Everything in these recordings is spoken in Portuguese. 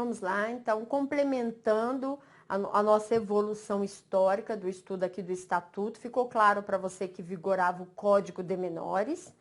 Vamos lá, então, complementando a nossa evolução histórica do estudo aqui do Estatuto, ficou claro para você que vigorava o Código de Menores.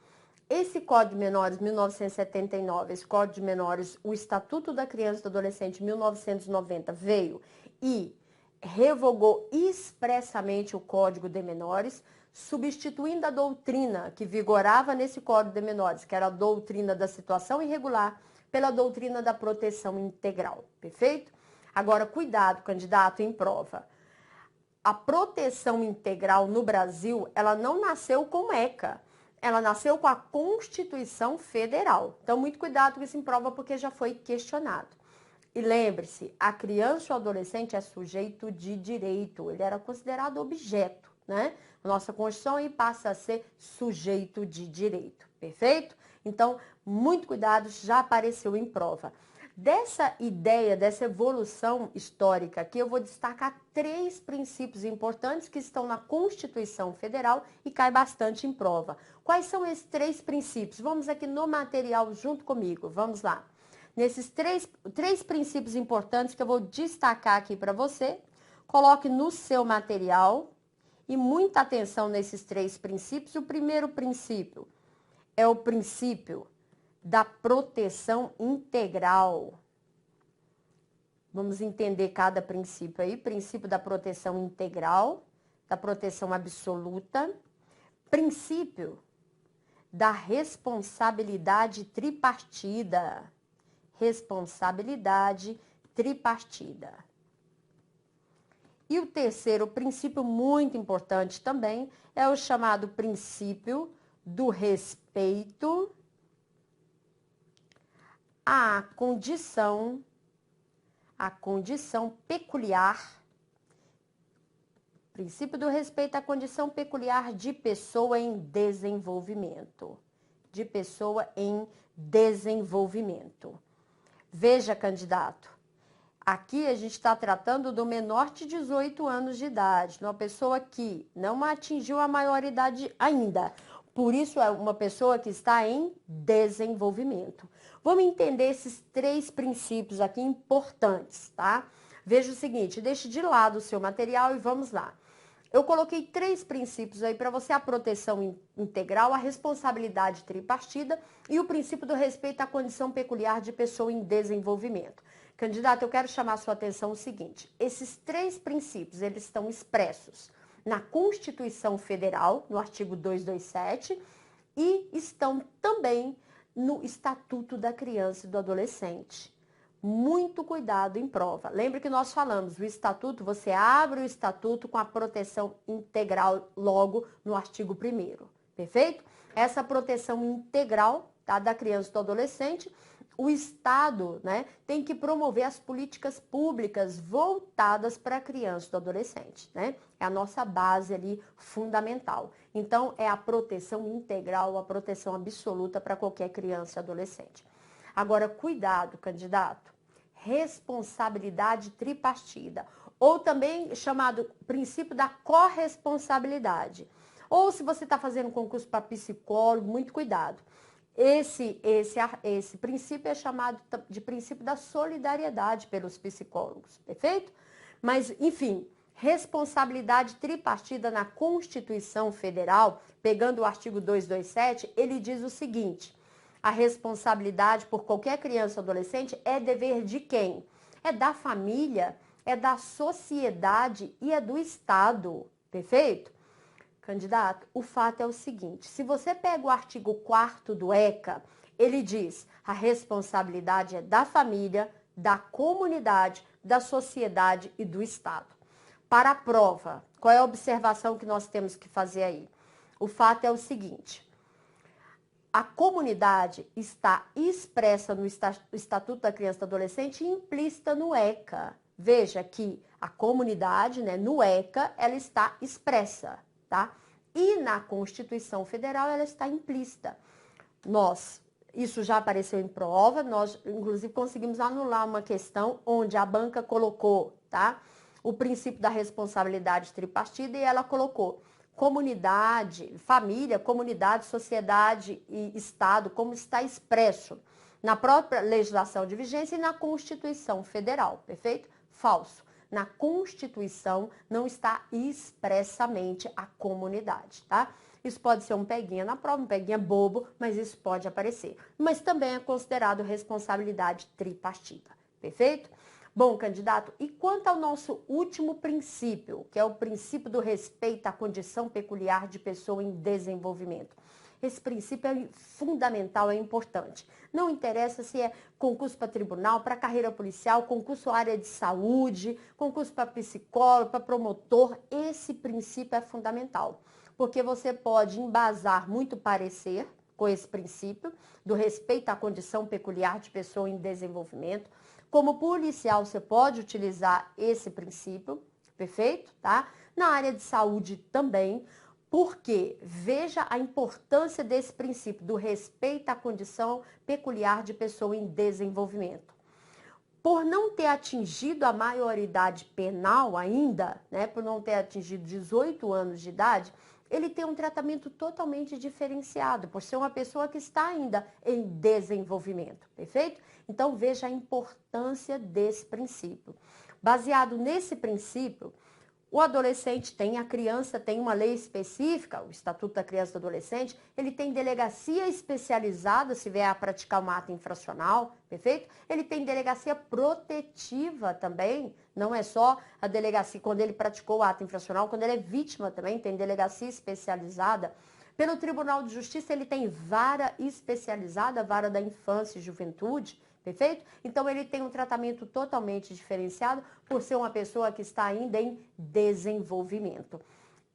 Esse Código de Menores, 1979, esse Código de Menores, o Estatuto da Criança e do Adolescente, 1990, veio e revogou expressamente o Código de Menores, substituindo a doutrina que vigorava nesse Código de Menores, que era a doutrina da situação irregular, pela doutrina da proteção integral, perfeito? Agora, cuidado, candidato, em prova. A proteção integral no Brasil, ela não nasceu com ECA, ela nasceu com a Constituição Federal. Então, muito cuidado com isso em prova, porque já foi questionado. E lembre-se, a criança ou adolescente é sujeito de direito, ele era considerado objeto, né? Nossa Constituição aí passa a ser sujeito de direito, perfeito? Então, muito cuidado, já apareceu em prova. Dessa ideia, dessa evolução histórica aqui, eu vou destacar 3 princípios importantes que estão na Constituição Federal e cai bastante em prova. Quais são esses 3 princípios? Vamos aqui no material junto comigo, vamos lá. Nesses três princípios importantes que eu vou destacar aqui para você, coloque no seu material e muita atenção nesses 3 princípios. O primeiro princípio é o princípio da proteção integral. Vamos entender cada princípio aí. Princípio da proteção integral, da proteção absoluta. Princípio da responsabilidade tripartida. Responsabilidade tripartida. E o terceiro princípio, muito importante também, é o chamado princípio do respeito à condição peculiar. Princípio do respeito à condição peculiar de pessoa em desenvolvimento. De pessoa em desenvolvimento. Veja, candidato, aqui a gente está tratando do menor de 18 anos de idade, uma pessoa que não atingiu a maioridade ainda. Por isso, é uma pessoa que está em desenvolvimento. Vamos entender esses 3 princípios aqui importantes, tá? Veja o seguinte, deixe de lado o seu material e vamos lá. Eu coloquei 3 princípios aí para você, a proteção integral, a responsabilidade tripartida e o princípio do respeito à condição peculiar de pessoa em desenvolvimento. Candidato, eu quero chamar a sua atenção o seguinte, esses 3 princípios, eles estão expressos na Constituição Federal, no artigo 227, e estão também no Estatuto da Criança e do Adolescente. Muito cuidado em prova. Lembre que nós falamos, o estatuto, você abre o estatuto com a proteção integral logo no artigo 1º, perfeito? Essa proteção integral, tá, da criança e do adolescente, o Estado, né, tem que promover as políticas públicas voltadas para a criança e do adolescente, né? É a nossa base ali fundamental. Então, é a proteção integral, a proteção absoluta para qualquer criança e adolescente. Agora, cuidado, candidato, responsabilidade tripartida, ou também chamado princípio da corresponsabilidade. Ou se você está fazendo concurso para psicólogo, muito cuidado. Esse princípio é chamado de princípio da solidariedade pelos psicólogos, perfeito? Mas, enfim, responsabilidade tripartida na Constituição Federal, pegando o artigo 227, ele diz o seguinte: a responsabilidade por qualquer criança ou adolescente é dever de quem? É da família, é da sociedade e é do Estado, perfeito? Candidato, o fato é o seguinte, se você pega o artigo 4º do ECA, ele diz, a responsabilidade é da família, da comunidade, da sociedade e do Estado. Para a prova, qual é a observação que nós temos que fazer aí? O fato é o seguinte, a comunidade está expressa no Estatuto da Criança e do Adolescente e implícita no ECA. Veja que a comunidade, né, no ECA, ela está expressa, tá? E na Constituição Federal ela está implícita. Isso já apareceu em prova, nós inclusive conseguimos anular uma questão onde a banca colocou, tá? O princípio da responsabilidade tripartida e ela colocou comunidade, família, comunidade, sociedade e Estado, como está expresso na própria legislação de vigência e na Constituição Federal, perfeito? Falso. Na Constituição não está expressamente a comunidade, tá? Isso pode ser um peguinha na prova, um peguinha bobo, mas isso pode aparecer. Mas também é considerado responsabilidade tripartida, perfeito? Bom, candidato, e quanto ao nosso último princípio, que é o princípio do respeito à condição peculiar de pessoa em desenvolvimento? Esse princípio é fundamental, é importante. Não interessa se é concurso para tribunal, para carreira policial, concurso área de saúde, concurso para psicólogo, para promotor, esse princípio é fundamental. Porque você pode embasar muito parecer com esse princípio do respeito à condição peculiar de pessoa em desenvolvimento. Como policial, você pode utilizar esse princípio, perfeito? Tá? Na área de saúde também. Porque veja a importância desse princípio do respeito à condição peculiar de pessoa em desenvolvimento. Por não ter atingido a maioridade penal ainda, né, por não ter atingido 18 anos de idade, ele tem um tratamento totalmente diferenciado, por ser uma pessoa que está ainda em desenvolvimento, perfeito? Então veja a importância desse princípio. Baseado nesse princípio, o adolescente tem, a criança tem uma lei específica, o Estatuto da Criança e do Adolescente, ele tem delegacia especializada se vier a praticar um ato infracional, perfeito? Ele tem delegacia protetiva também, não é só a delegacia quando ele praticou o ato infracional, quando ele é vítima também, tem delegacia especializada. Pelo Tribunal de Justiça, ele tem vara especializada, vara da infância e juventude, perfeito? Então, ele tem um tratamento totalmente diferenciado por ser uma pessoa que está ainda em desenvolvimento.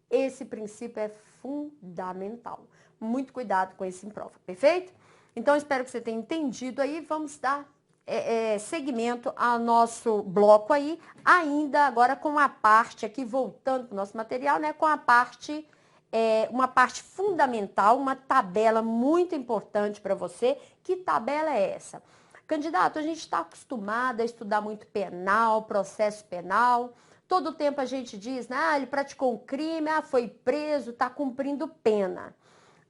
Esse princípio é fundamental. Muito cuidado com isso em prova, perfeito? Então, espero que você tenha entendido aí. Vamos dar seguimento ao nosso bloco aí, ainda agora com a parte aqui, voltando para o nosso material, né? Com a parte... uma parte fundamental, uma tabela muito importante para você. Que tabela é essa? Candidato, a gente está acostumado a estudar muito penal, processo penal. Todo tempo a gente diz, né, ele praticou um crime, foi preso, está cumprindo pena.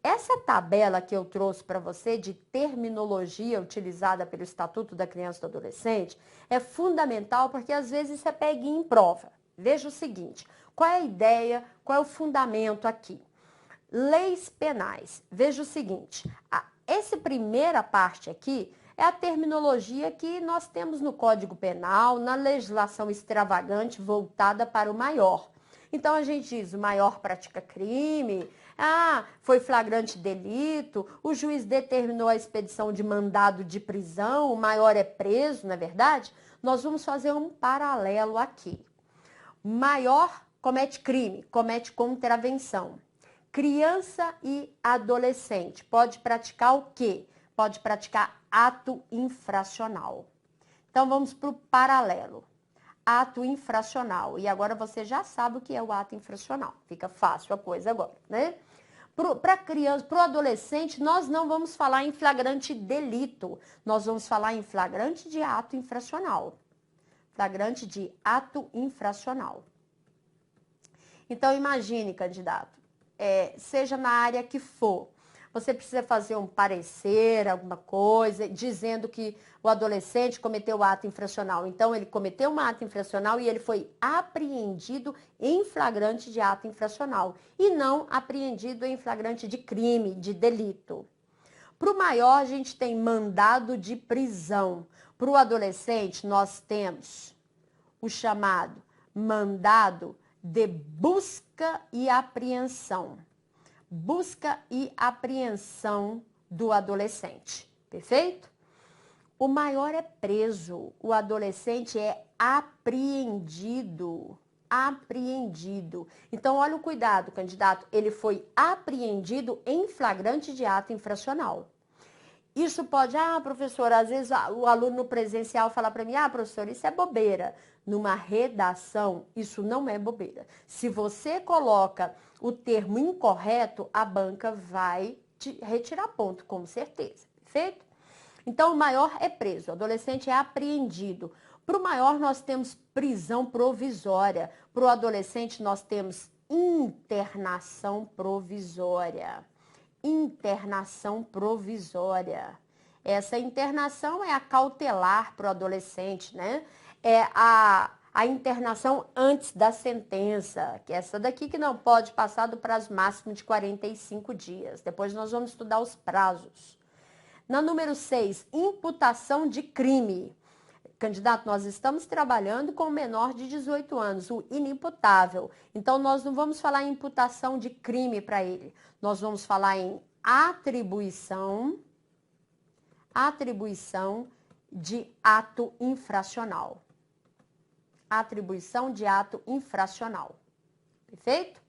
Essa tabela que eu trouxe para você de terminologia utilizada pelo Estatuto da Criança e do Adolescente é fundamental porque às vezes você pega em prova. Veja o seguinte, qual é a ideia, qual é o fundamento aqui? Leis penais. Veja o seguinte, essa primeira parte aqui é a terminologia que nós temos no Código Penal, na legislação extravagante voltada para o maior. Então, a gente diz, o maior pratica crime, foi flagrante delito, o juiz determinou a expedição de mandado de prisão, o maior é preso, não é verdade? Nós vamos fazer um paralelo aqui. Maior comete crime, comete contravenção. Criança e adolescente pode praticar o quê? Pode praticar ato infracional. Então, vamos para o paralelo. Ato infracional. E agora você já sabe o que é o ato infracional. Fica fácil a coisa agora, né? Para a criança, para o adolescente, nós não vamos falar em flagrante delito. Nós vamos falar em flagrante de ato infracional. Flagrante de ato infracional. Então, imagine, candidato, seja na área que for, você precisa fazer um parecer, alguma coisa, dizendo que o adolescente cometeu o ato infracional. Então, ele cometeu um ato infracional e ele foi apreendido em flagrante de ato infracional e não apreendido em flagrante de crime, de delito. Para o maior, a gente tem mandado de prisão. Para o adolescente, nós temos o chamado mandado de busca e apreensão. Busca e apreensão do adolescente, perfeito? O maior é preso, o adolescente é apreendido. Apreendido. Então, olha o cuidado, candidato. Ele foi apreendido em flagrante de ato infracional. Isso pode, professora, às vezes o aluno no presencial fala para mim, professora, isso é bobeira. Numa redação, isso não é bobeira. Se você coloca o termo incorreto, a banca vai te retirar ponto, com certeza, perfeito? Então, o maior é preso, o adolescente é apreendido. Para o maior, nós temos prisão provisória. Para o adolescente, nós temos internação provisória. Internação provisória. Essa internação é a cautelar para o adolescente, né? É a internação antes da sentença, que é essa daqui que não pode passar do prazo máximo de 45 dias. Depois nós vamos estudar os prazos. Na número 6, imputação de crime. Candidato, nós estamos trabalhando com o menor de 18 anos, o inimputável. Então, nós não vamos falar em imputação de crime para ele. Nós vamos falar em atribuição de ato infracional. Atribuição de ato infracional. Perfeito?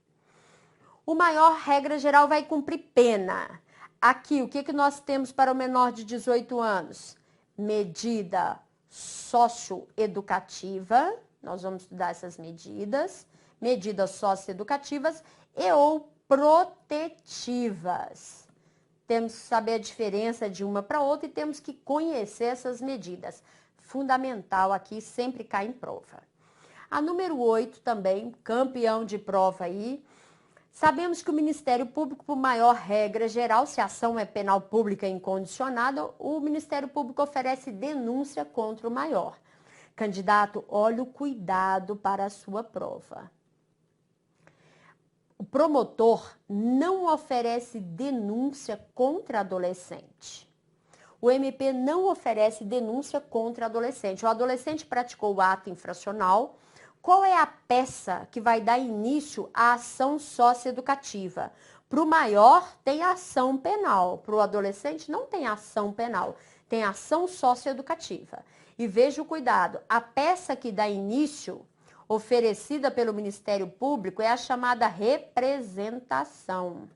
O maior, regra geral, vai cumprir pena. Aqui, o que nós temos para o menor de 18 anos? Medida socioeducativa, nós vamos estudar essas medidas socioeducativas e ou protetivas. Temos que saber a diferença de uma para outra e temos que conhecer essas medidas. Fundamental aqui, sempre cai em prova. A número 8 também, campeão de prova aí. Sabemos que o Ministério Público, por maior regra geral, se a ação é penal pública incondicionada, o Ministério Público oferece denúncia contra o maior. Candidato, olhe o cuidado para a sua prova. O promotor não oferece denúncia contra adolescente. O MP não oferece denúncia contra adolescente. O adolescente praticou o ato infracional. Qual é a peça que vai dar início à ação socioeducativa? Para o maior, tem ação penal. Para o adolescente, não tem ação penal. Tem ação socioeducativa. E veja o cuidado. A peça que dá início, oferecida pelo Ministério Público, é a chamada representação.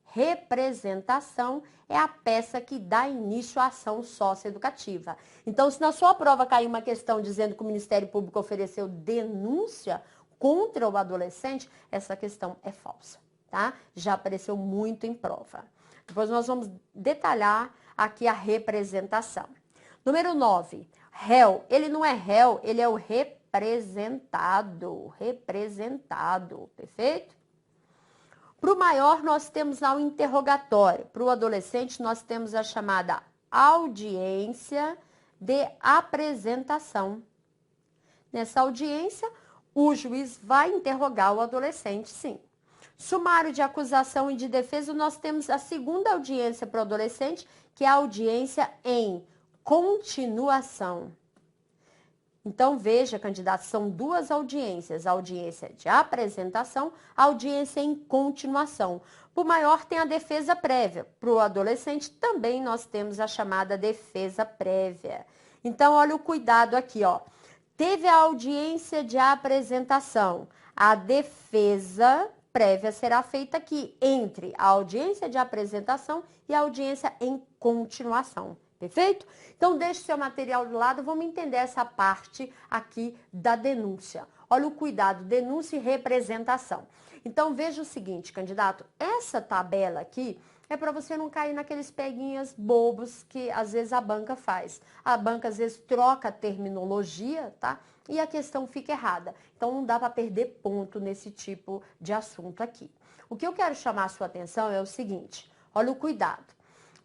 Representação é a peça que dá início à ação socioeducativa. Então, se na sua prova cair uma questão dizendo que o Ministério Público ofereceu denúncia contra o adolescente, essa questão é falsa, tá? Já apareceu muito em prova. Depois nós vamos detalhar aqui a representação. Número 9, réu. Ele não é réu, ele é o representado. Representado, perfeito? Para o maior, nós temos lá o interrogatório. Para o adolescente, nós temos a chamada audiência de apresentação. Nessa audiência, o juiz vai interrogar o adolescente, sim. Sumário de acusação e de defesa, nós temos a segunda audiência para o adolescente, que é a audiência em continuação. Então, veja, candidato, são duas audiências, a audiência de apresentação, a audiência em continuação. Para o maior tem a defesa prévia, para o adolescente também nós temos a chamada defesa prévia. Então, olha o cuidado aqui, ó. Teve a audiência de apresentação, a defesa prévia será feita aqui entre a audiência de apresentação e a audiência em continuação. Perfeito? Então, deixe seu material de lado, vamos entender essa parte aqui da denúncia. Olha o cuidado, denúncia e representação. Então, veja o seguinte, candidato, essa tabela aqui é para você não cair naqueles peguinhas bobos que às vezes a banca faz. A banca às vezes troca a terminologia, tá? E a questão fica errada. Então, não dá para perder ponto nesse tipo de assunto aqui. O que eu quero chamar a sua atenção é o seguinte, olha o cuidado.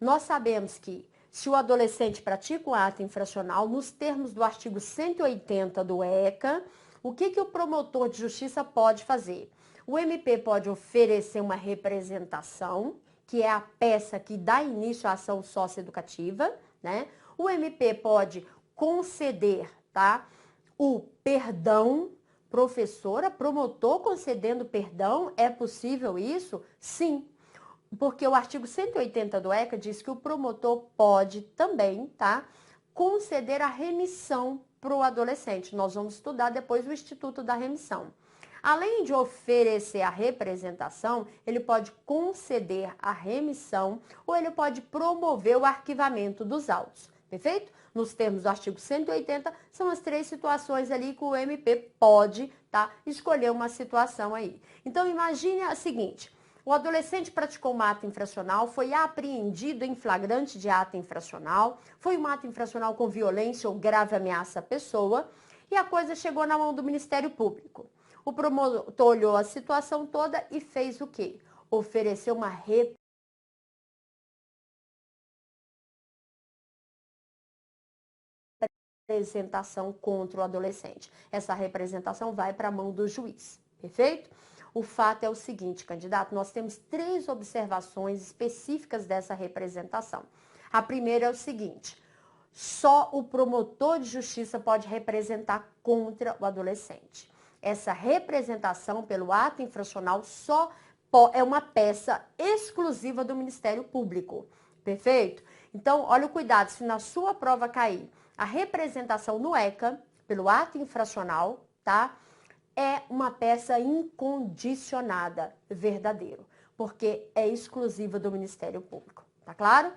Nós sabemos que se o adolescente pratica um ato infracional, nos termos do artigo 180 do ECA, o que o promotor de justiça pode fazer? O MP pode oferecer uma representação, que é a peça que dá início à ação socioeducativa, né? O MP pode conceder, tá? O perdão, professora, promotor concedendo perdão, é possível isso? Sim. Porque o artigo 180 do ECA diz que o promotor pode também, tá, conceder a remissão para o adolescente. Nós vamos estudar depois o Instituto da Remissão. Além de oferecer a representação, ele pode conceder a remissão ou ele pode promover o arquivamento dos autos. Perfeito? Nos termos do artigo 180, são as três situações ali que o MP pode, tá, escolher uma situação aí. Então, imagine a seguinte. O adolescente praticou um ato infracional, foi apreendido em flagrante de ato infracional, foi um ato infracional com violência ou grave ameaça à pessoa e a coisa chegou na mão do Ministério Público. O promotor olhou a situação toda e fez o quê? Ofereceu uma representação contra o adolescente. Essa representação vai para a mão do juiz, perfeito? O fato é o seguinte, candidato, nós temos 3 observações específicas dessa representação. A primeira é o seguinte: só o promotor de justiça pode representar contra o adolescente. Essa representação pelo ato infracional só é uma peça exclusiva do Ministério Público, perfeito? Então, olha o cuidado, se na sua prova cair a representação no ECA, pelo ato infracional, tá? É uma peça incondicionada, verdadeiro, porque é exclusiva do Ministério Público, tá claro?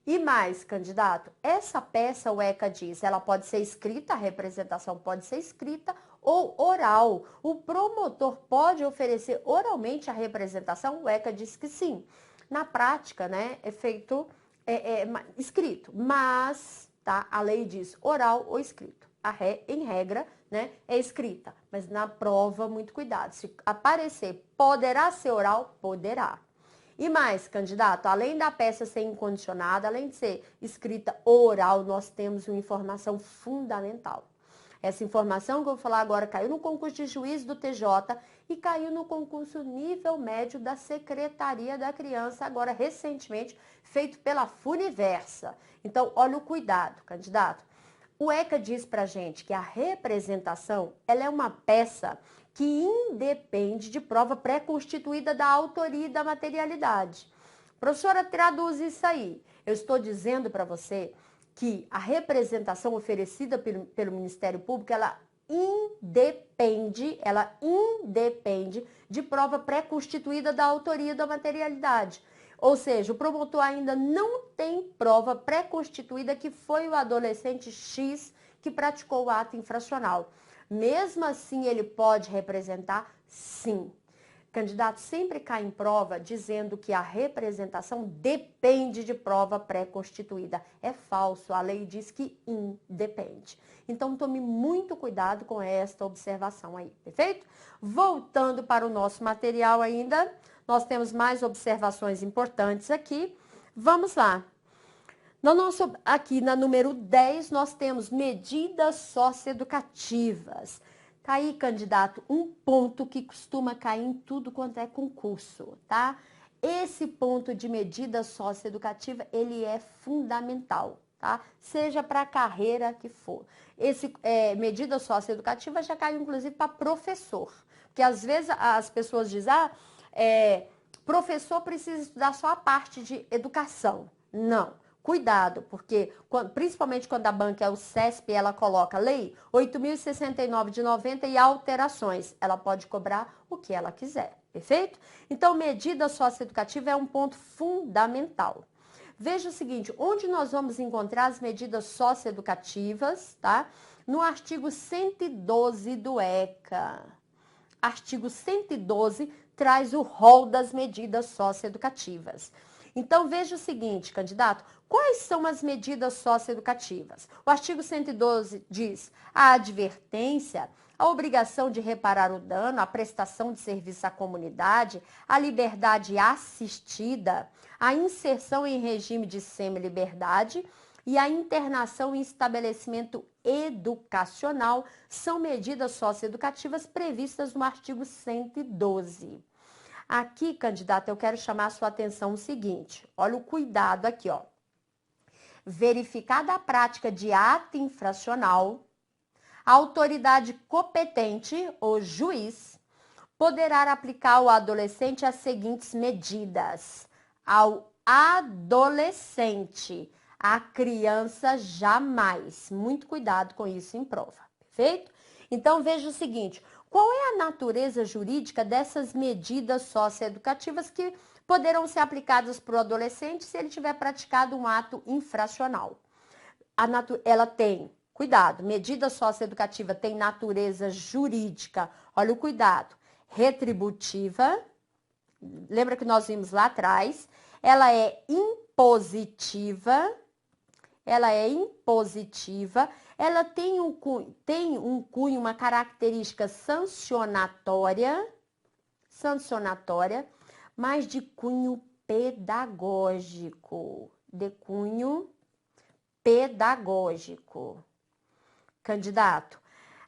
E mais, candidato, essa peça, o ECA diz, ela pode ser escrita, a representação pode ser escrita ou oral. O promotor pode oferecer oralmente a representação, o ECA diz que sim. Na prática, né, é feito escrito, mas tá, a lei diz oral ou escrito. Em regra, né, é escrita, mas na prova, muito cuidado. Se aparecer, poderá ser oral? Poderá. E mais, candidato, além da peça ser incondicionada, além de ser escrita oral, nós temos uma informação fundamental. Essa informação que eu vou falar agora caiu no concurso de juiz do TJ e caiu no concurso nível médio da Secretaria da Criança, agora recentemente feito pela Funiversa. Então, olha o cuidado, candidato. O ECA diz pra gente que a representação, ela é uma peça que independe de prova pré-constituída da autoria e da materialidade. Professora, traduz isso aí. Eu estou dizendo para você que a representação oferecida pelo Ministério Público, ela independe de prova pré-constituída da autoria e da materialidade. Ou seja, o promotor ainda não tem prova pré-constituída que foi o adolescente X que praticou o ato infracional. Mesmo assim, ele pode representar? Sim. Candidato sempre cai em prova dizendo que a representação depende de prova pré-constituída. É falso, a lei diz que independe. Então, tome muito cuidado com esta observação aí, perfeito? Voltando para o nosso material ainda, nós temos mais observações importantes aqui. Vamos lá. Aqui na número 10, nós temos medidas socioeducativas. Tá aí, candidato, um ponto que costuma cair em tudo quanto é concurso, tá? Esse ponto de medida socioeducativa, ele é fundamental, tá? Seja para a carreira que for. Medida socioeducativa já caiu, inclusive, para professor. Porque, às vezes, as pessoas dizem, professor precisa estudar só a parte de educação. Não. Cuidado, porque principalmente quando a banca é o CESP, ela coloca lei 8.069 de 90 e alterações. Ela pode cobrar o que ela quiser, perfeito? Então, medida socioeducativa é um ponto fundamental. Veja o seguinte, onde nós vamos encontrar as medidas socioeducativas, tá? No artigo 112 do ECA. Artigo 112 traz o rol das medidas socioeducativas. Então, veja o seguinte, candidato, quais são as medidas socioeducativas? O artigo 112 diz a advertência, a obrigação de reparar o dano, a prestação de serviço à comunidade, a liberdade assistida, a inserção em regime de semi-liberdade e a internação em estabelecimento educacional são medidas socioeducativas previstas no artigo 112. Aqui, candidato, eu quero chamar a sua atenção o seguinte, olha o cuidado aqui, ó. Verificada a prática de ato infracional, a autoridade competente, o juiz, poderá aplicar ao adolescente as seguintes medidas. Ao adolescente, a criança jamais. Muito cuidado com isso em prova, perfeito? Então, veja o seguinte, qual é a natureza jurídica dessas medidas socioeducativas que poderão ser aplicadas para o adolescente se ele tiver praticado um ato infracional? Ela tem, cuidado, medida socioeducativa tem natureza jurídica, olha o cuidado, retributiva, lembra que nós vimos lá atrás, ela é impositiva, ela tem um cunho, uma característica sancionatória, mas de cunho pedagógico, candidato,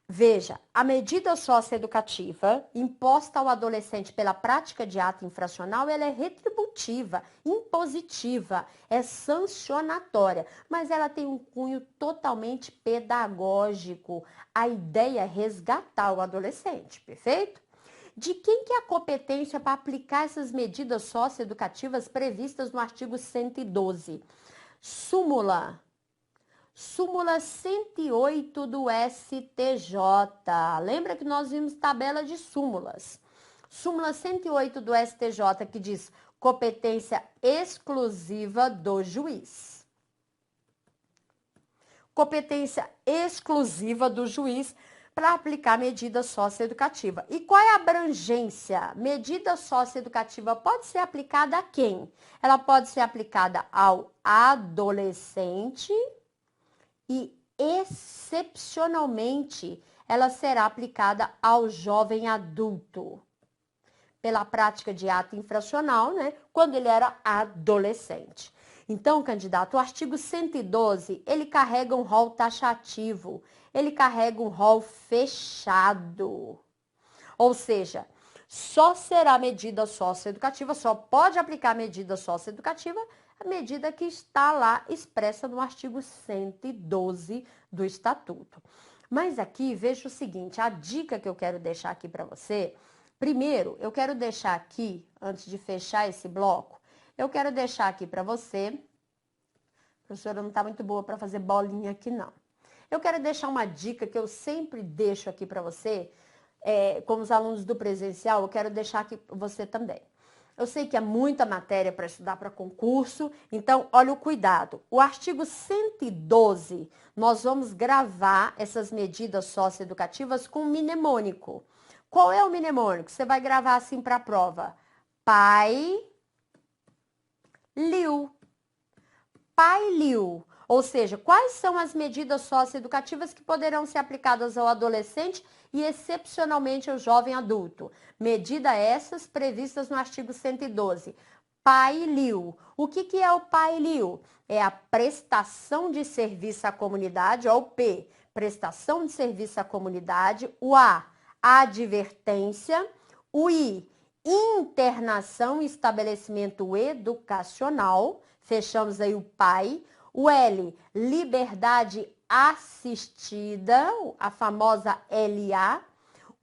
veja, a medida socioeducativa imposta ao adolescente pela prática de ato infracional, ela é retributiva, impositiva, é sancionatória, mas ela tem um cunho totalmente pedagógico. A ideia é resgatar o adolescente, perfeito? De quem que é a competência para aplicar essas medidas socioeducativas previstas no artigo 112? Súmula 108 do STJ. Lembra que nós vimos tabela de súmulas. Súmula 108 do STJ que diz competência exclusiva do juiz. Competência exclusiva do juiz para aplicar medida socioeducativa. E qual é a abrangência? Medida socioeducativa pode ser aplicada a quem? Ela pode ser aplicada ao adolescente e, excepcionalmente, ela será aplicada ao jovem adulto, pela prática de ato infracional, né, quando ele era adolescente. Então, candidato, o artigo 112, ele carrega um rol taxativo, ele carrega um rol fechado. Ou seja, só será medida socioeducativa, só pode aplicar medida socioeducativa a medida que está lá expressa no artigo 112 do Estatuto. Mas aqui, veja o seguinte, a dica que eu quero deixar aqui para você, primeiro, eu quero deixar aqui, antes de fechar esse bloco, eu quero deixar aqui para você, a professora não está muito boa para fazer bolinha aqui não. Eu quero deixar uma dica que eu sempre deixo aqui para você, como os alunos do presencial, eu quero deixar aqui para você também. Eu sei que é muita matéria para estudar para concurso, então olha o cuidado. O artigo 112, nós vamos gravar essas medidas socioeducativas com mnemônico. Qual é o mnemônico? Você vai gravar assim para a prova. Pai, liu. Pai, liu. Ou seja, quais são as medidas socioeducativas que poderão ser aplicadas ao adolescente e excepcionalmente ao jovem adulto? Medida essas previstas no artigo 112. Pai liu. O que é o pai liu? É a prestação de serviço à comunidade, ó, o P, prestação de serviço à comunidade, o A, advertência, o I, internação e estabelecimento educacional, fechamos aí o pai, o L, liberdade assistida, a famosa LA.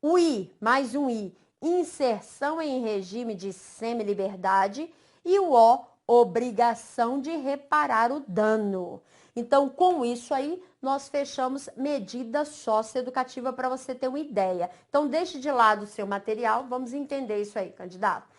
O I, mais um I, inserção em regime de semi-liberdade. E o O, obrigação de reparar o dano. Então, com isso aí, nós fechamos medida socioeducativa para você ter uma ideia. Então, deixe de lado o seu material, vamos entender isso aí, candidato.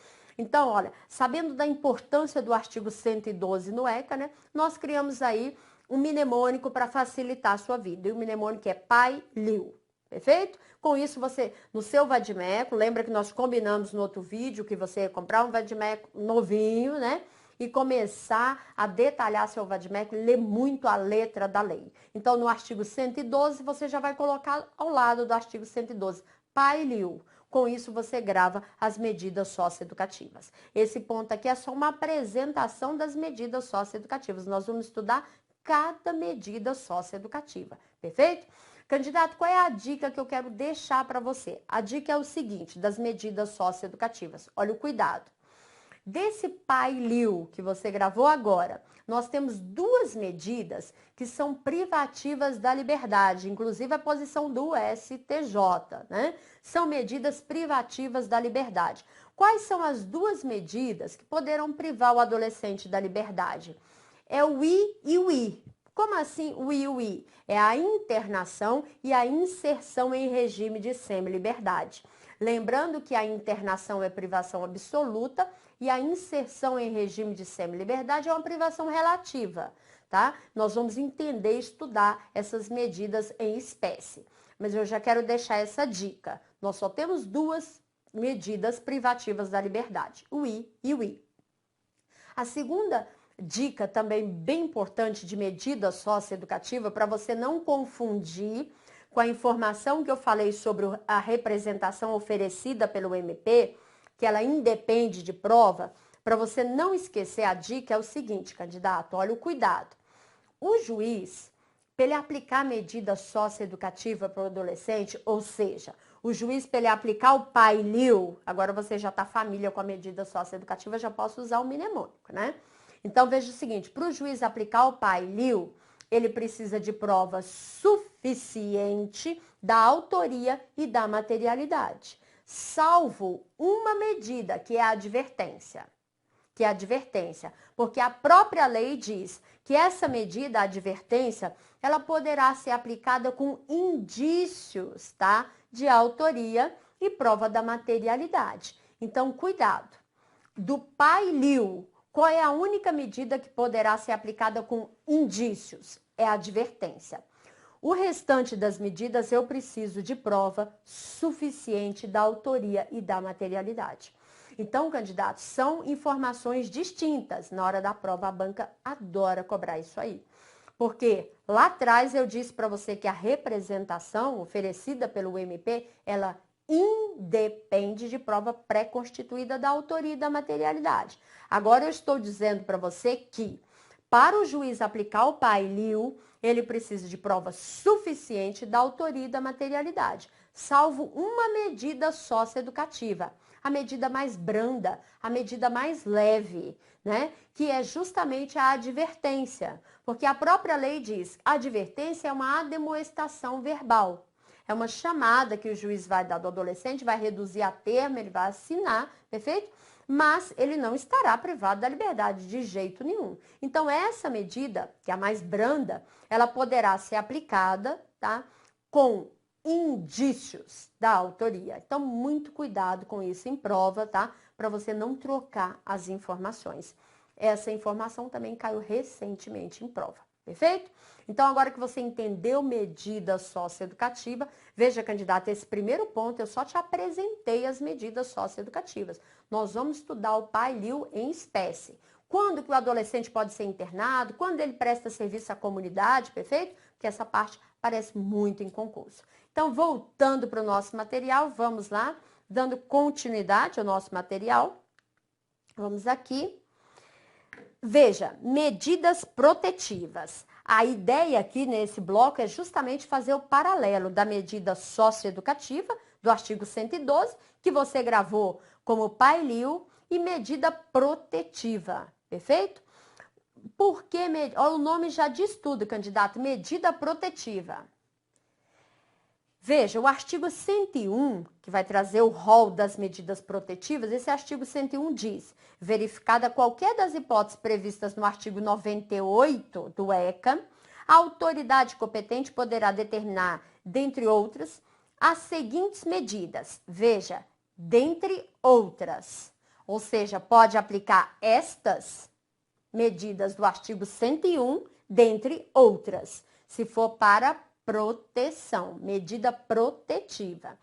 Então, olha, sabendo da importância do artigo 112 no ECA, né, nós criamos aí um mnemônico para facilitar a sua vida. E o mnemônico é pai, liu. Perfeito? Com isso, você, no seu vadimeco, lembra que nós combinamos no outro vídeo que você ia comprar um vadimeco novinho, né? E começar a detalhar seu vadimeco e ler muito a letra da lei. Então, no artigo 112, você já vai colocar ao lado do artigo 112, pai, liu. Com isso, você grava as medidas socioeducativas. Esse ponto aqui é só uma apresentação das medidas socioeducativas. Nós vamos estudar cada medida socioeducativa. Perfeito? Candidato, qual é a dica que eu quero deixar para você? A dica é o seguinte, das medidas socioeducativas. Olha o cuidado. Desse pai liu que você gravou agora, nós temos duas medidas que são privativas da liberdade, inclusive a posição do STJ, né? São medidas privativas da liberdade. Quais são as duas medidas que poderão privar o adolescente da liberdade? É o I e o I. Como assim o I e o I? É a internação e a inserção em regime de semi-liberdade. Lembrando que a internação é privação absoluta e a inserção em regime de semi-liberdade é uma privação relativa, tá? Nós vamos entender e estudar essas medidas em espécie. Mas eu já quero deixar essa dica. Nós só temos duas medidas privativas da liberdade, o I e o I. A segunda dica também bem importante de medida socioeducativa, para você não confundir com a informação que eu falei sobre a representação oferecida pelo MP, que ela independe de prova, para você não esquecer a dica é o seguinte, candidato, olha o cuidado. O juiz, para ele aplicar a medida socioeducativa para o adolescente, ou seja, o juiz, para ele aplicar o PAI-LIU, agora você já está família com a medida socioeducativa, já posso usar o mnemônico, né? Então, veja o seguinte, para o juiz aplicar o PAI-LIU, ele precisa de prova suficiente da autoria e da materialidade, salvo uma medida, que é a advertência. Porque a própria lei diz que essa medida, a advertência, ela poderá ser aplicada com indícios, tá, de autoria e prova da materialidade. Então, cuidado. Do PAI-LIU, qual é a única medida que poderá ser aplicada com indícios? É a advertência. O restante das medidas eu preciso de prova suficiente da autoria e da materialidade. Então, candidatos, são informações distintas. Na hora da prova, a banca adora cobrar isso aí. Porque lá atrás eu disse para você que a representação oferecida pelo MP, ela independe de prova pré-constituída da autoria e da materialidade. Agora eu estou dizendo para você que, para o juiz aplicar o PAI-LIU, ele precisa de prova suficiente da autoria e da materialidade, salvo uma medida socioeducativa, a medida mais branda, a medida mais leve, né? Que é justamente a advertência, porque a própria lei diz, a advertência é uma ademoestação verbal. É uma chamada que o juiz vai dar do adolescente, vai reduzir a termo, ele vai assinar, perfeito? Mas ele não estará privado da liberdade de jeito nenhum. Então, essa medida, que é a mais branda, ela poderá ser aplicada, tá, com indícios da autoria. Então, muito cuidado com isso em prova, tá? Para você não trocar as informações. Essa informação também caiu recentemente em prova, perfeito? Então, agora que você entendeu medida socioeducativa, veja, candidata, esse primeiro ponto eu só te apresentei as medidas socioeducativas. Nós vamos estudar o PAI-LIU em espécie. Quando que o adolescente pode ser internado, quando ele presta serviço à comunidade, perfeito? Porque essa parte parece muito em concurso. Então, voltando para o nosso material, vamos lá, dando continuidade ao nosso material. Vamos aqui. Veja, medidas protetivas. A ideia aqui nesse bloco é justamente fazer o paralelo da medida socioeducativa, do artigo 112, que você gravou como PAI-LIU, e medida protetiva, perfeito? Porque, o nome já diz tudo, candidato, medida protetiva. Veja, o artigo 101, que vai trazer o rol das medidas protetivas, esse artigo 101 diz, verificada qualquer das hipóteses previstas no artigo 98 do ECA, a autoridade competente poderá determinar, dentre outras, as seguintes medidas. Veja, dentre outras. Ou seja, pode aplicar estas medidas do artigo 101, dentre outras, se for para proteção, medida protetiva.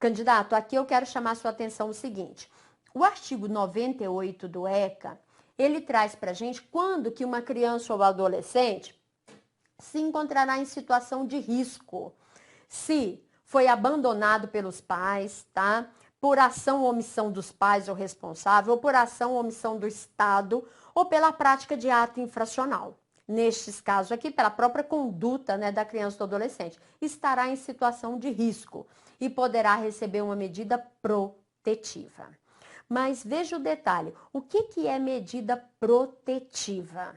Candidato, aqui eu quero chamar a sua atenção o seguinte, o artigo 98 do ECA, ele traz para a gente quando que uma criança ou adolescente se encontrará em situação de risco, se foi abandonado pelos pais, tá? Por ação ou omissão dos pais ou responsável, ou por ação ou omissão do Estado, ou pela prática de ato infracional. Nestes casos aqui, pela própria conduta, né, da criança ou do adolescente, estará em situação de risco e poderá receber uma medida protetiva. Mas veja o detalhe, o que é medida protetiva?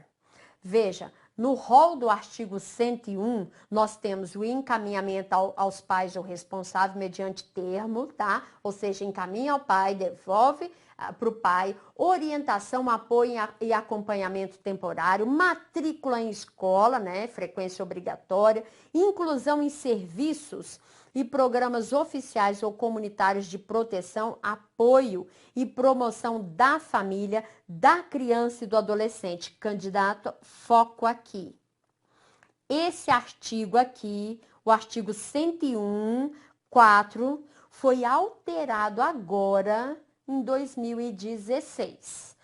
Veja, no rol do artigo 101, nós temos o encaminhamento aos pais ou responsável mediante termo, tá? Ou seja, encaminha ao pai, devolve para o pai, orientação, apoio e acompanhamento temporário, matrícula em escola, né? Frequência obrigatória, inclusão em serviços e programas oficiais ou comunitários de proteção, apoio e promoção da família, da criança e do adolescente. Candidato, foco aqui. Esse artigo aqui, o artigo 101, 4, foi alterado agora em 2016.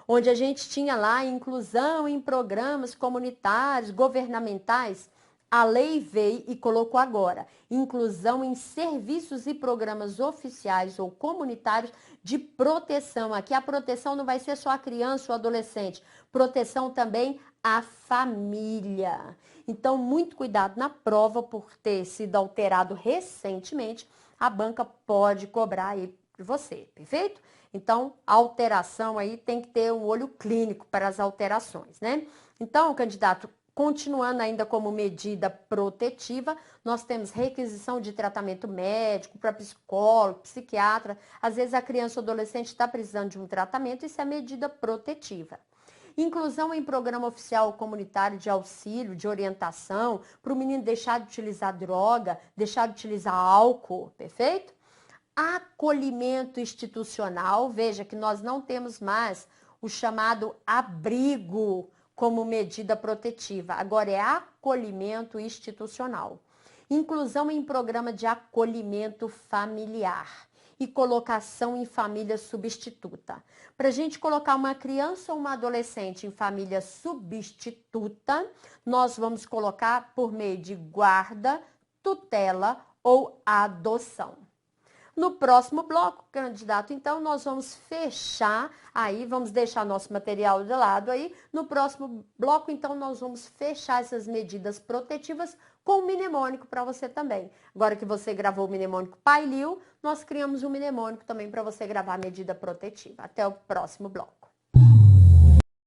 Onde a gente tinha lá inclusão em programas comunitários, governamentais, a lei veio e colocou agora inclusão em serviços e programas oficiais ou comunitários de proteção. Aqui a proteção não vai ser só a criança ou adolescente, proteção também a família. Então, muito cuidado na prova, por ter sido alterado recentemente, a banca pode cobrar aí de você, perfeito? Então, a alteração aí tem que ter um olho clínico para as alterações, né? Então, candidato, continuando ainda como medida protetiva, nós temos requisição de tratamento médico para psicólogo, psiquiatra. Às vezes a criança ou adolescente está precisando de um tratamento, isso é medida protetiva. Inclusão em programa oficial comunitário de auxílio, de orientação, para o menino deixar de utilizar droga, deixar de utilizar álcool, perfeito? Acolhimento institucional, veja que nós não temos mais o chamado abrigo como medida protetiva, agora é acolhimento institucional. Inclusão em programa de acolhimento familiar e colocação em família substituta. Para a gente colocar uma criança ou uma adolescente em família substituta, nós vamos colocar por meio de guarda, tutela ou adoção. No próximo bloco, candidato, então, nós vamos fechar aí, vamos deixar nosso material de lado aí. No próximo bloco, então, nós vamos fechar essas medidas protetivas com o mnemônico para você também. Agora que você gravou o mnemônico Pailil, nós criamos um mnemônico também para você gravar a medida protetiva. Até o próximo bloco.